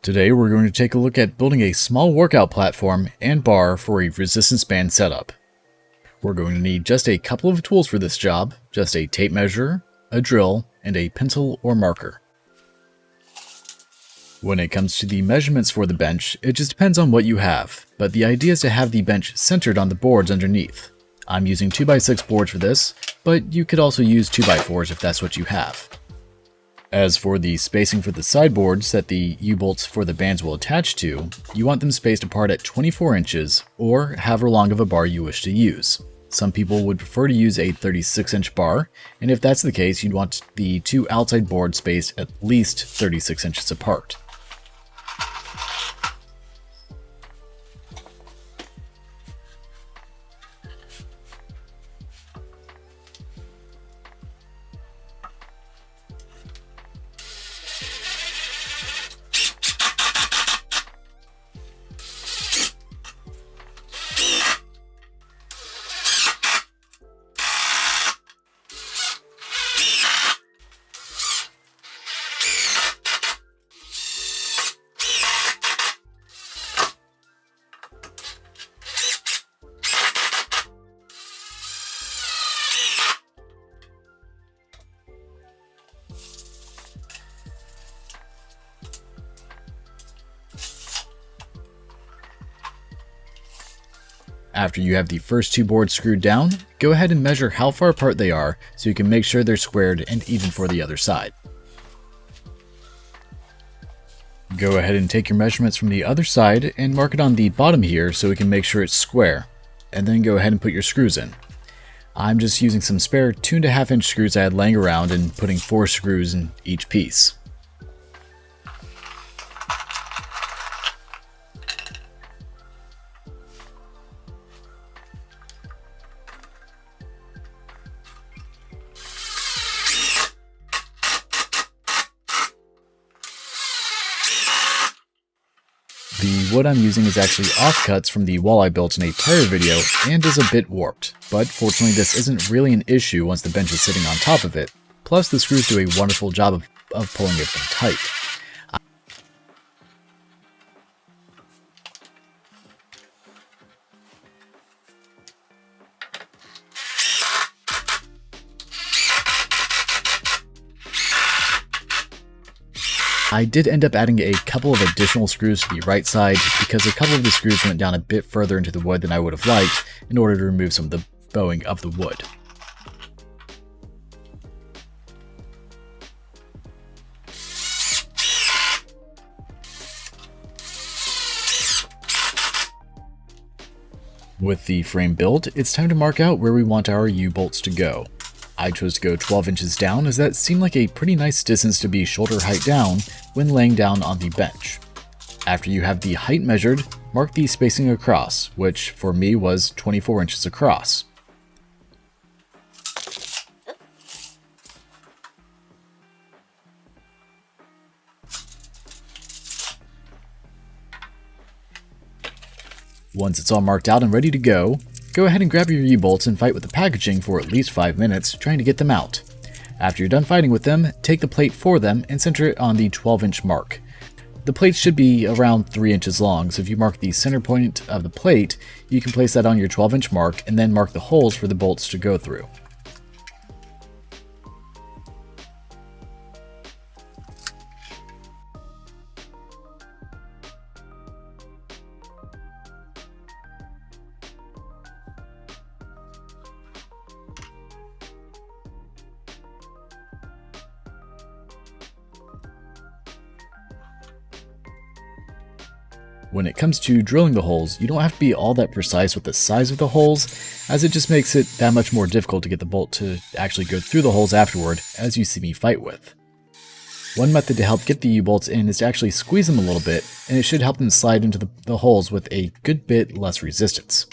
Today we're going to take a look at building a small workout platform and bar for a resistance band setup. We're going to need just a couple of tools for this job, just a tape measure, a drill, and a pencil or marker. When it comes to the measurements for the bench, it just depends on what you have, but the idea is to have the bench centered on the boards underneath. I'm using 2x6 boards for this, but you could also use 2x4s if that's what you have. As for the spacing for the sideboards that the U-bolts for the bands will attach to, you want them spaced apart at 24 inches or however long of a bar you wish to use. Some people would prefer to use a 36-inch bar, and if that's the case, you'd want the two outside boards spaced at least 36 inches apart. After you have the first two boards screwed down, go ahead and measure how far apart they are so you can make sure they're squared and even for the other side. Go ahead and take your measurements from the other side and mark it on the bottom here so we can make sure it's square, and then go ahead and put your screws in. I'm just using some spare 2.5-inch screws I had laying around and putting 4 screws in each piece. The wood I'm using is actually offcuts from the wall I built in a prior video and is a bit warped, but fortunately this isn't really an issue once the bench is sitting on top of it, plus the screws do a wonderful job of pulling it tight. I did end up adding a couple of additional screws to the right side because a couple of the screws went down a bit further into the wood than I would have liked in order to remove some of the bowing of the wood. With the frame built, it's time to mark out where we want our U-bolts to go. I chose to go 12 inches down as that seemed like a pretty nice distance to be shoulder height down when laying down on the bench. After you have the height measured, mark the spacing across, which for me was 24 inches across. Once it's all marked out and ready to go ahead and grab your U-bolts and fight with the packaging for at least 5 minutes, trying to get them out. After you're done fighting with them, take the plate for them and center it on the 12-inch mark. The plate should be around 3 inches long, so if you mark the center point of the plate, you can place that on your 12-inch mark and then mark the holes for the bolts to go through. When it comes to drilling the holes, you don't have to be all that precise with the size of the holes, as it just makes it that much more difficult to get the bolt to actually go through the holes afterward, as you see me fight with. One method to help get the U-bolts in is to actually squeeze them a little bit, and it should help them slide into the holes with a good bit less resistance.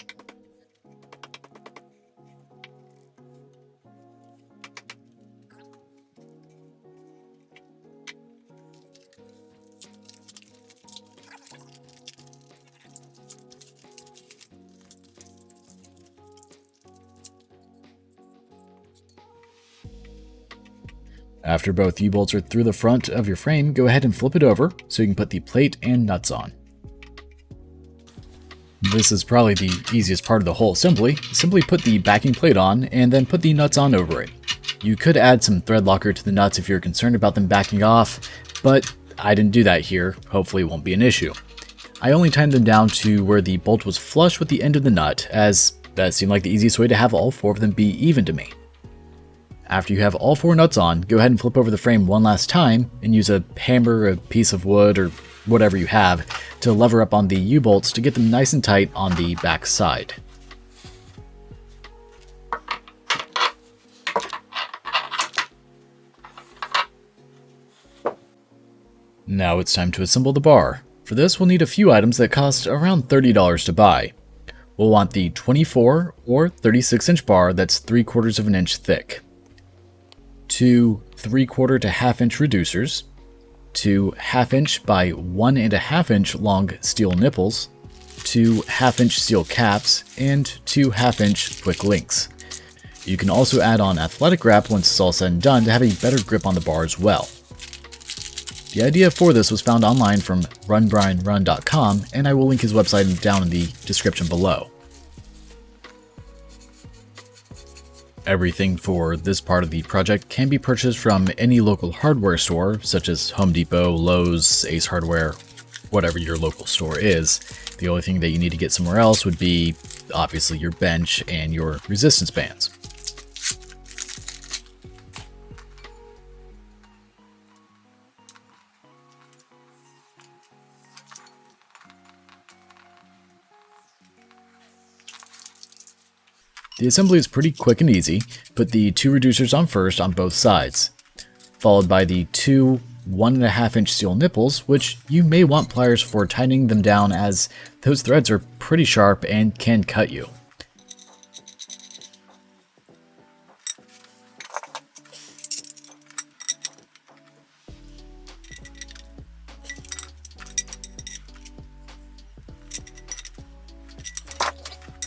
After both U-bolts are through the front of your frame, go ahead and flip it over so you can put the plate and nuts on. This is probably the easiest part of the whole assembly. Simply put the backing plate on and then put the nuts on over it. You could add some thread locker to the nuts if you're concerned about them backing off, but I didn't do that here. Hopefully it won't be an issue. I only tightened them down to where the bolt was flush with the end of the nut, as that seemed like the easiest way to have all 4 of them be even to me. After you have all 4 nuts on, go ahead and flip over the frame one last time and use a hammer, a piece of wood, or whatever you have to lever up on the U-bolts to get them nice and tight on the back side. Now it's time to assemble the bar. For this, we'll need a few items that cost around $30 to buy. We'll want the 24 or 36-inch bar that's 3/4 of an inch thick, 2 3/4 to 1/2 inch reducers, 2 1/2 inch by 1 1/2 inch long steel nipples, 2 1/2 inch steel caps, and 2 1/2 inch quick links. You can also add on athletic wrap once it's all said and done to have a better grip on the bar as well. The idea for this was found online from runbrianrun.com, and I will link his website down in the description below. Everything for this part of the project can be purchased from any local hardware store, such as Home Depot, Lowe's, Ace Hardware, whatever your local store is. The only thing that you need to get somewhere else would be, obviously, your bench and your resistance bands. The assembly is pretty quick and easy. Put the 2 reducers on first on both sides, followed by the 2 1 1/2 inch steel nipples, which you may want pliers for tightening them down as those threads are pretty sharp and can cut you.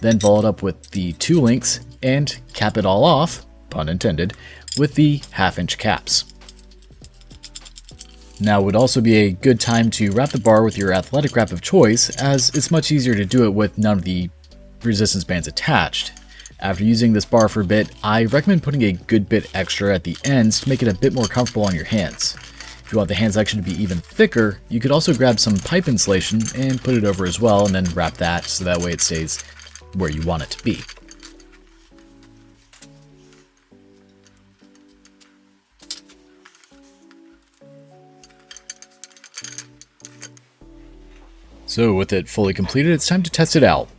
Then follow it up with the 2 links and cap it all off, pun intended, with the 1/2 inch caps. Now would also be a good time to wrap the bar with your athletic wrap of choice, as it's much easier to do it with none of the resistance bands attached. After using this bar for a bit, I recommend putting a good bit extra at the ends to make it a bit more comfortable on your hands. If you want the hand section to be even thicker, you could also grab some pipe insulation and put it over as well, and then wrap that so that way it stays where you want it to be. So with it fully completed, it's time to test it out.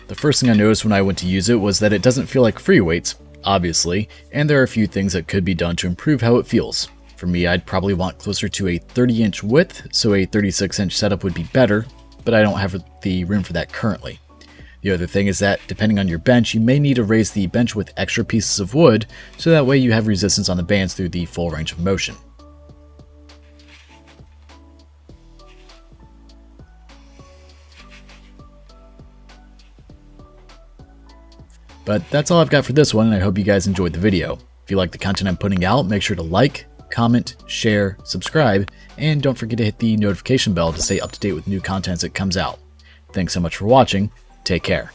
The first thing I noticed when I went to use it was that it doesn't feel like free weights, obviously, and there are a few things that could be done to improve how it feels. For me, I'd probably want closer to a 30-inch width, so a 36-inch setup would be better, but I don't have the room for that currently. The other thing is that, depending on your bench, you may need to raise the bench with extra pieces of wood, so that way you have resistance on the bands through the full range of motion. But that's all I've got for this one, and I hope you guys enjoyed the video. If you like the content I'm putting out, make sure to like, comment, share, subscribe, and don't forget to hit the notification bell to stay up to date with new content as it comes out. Thanks so much for watching. Take care.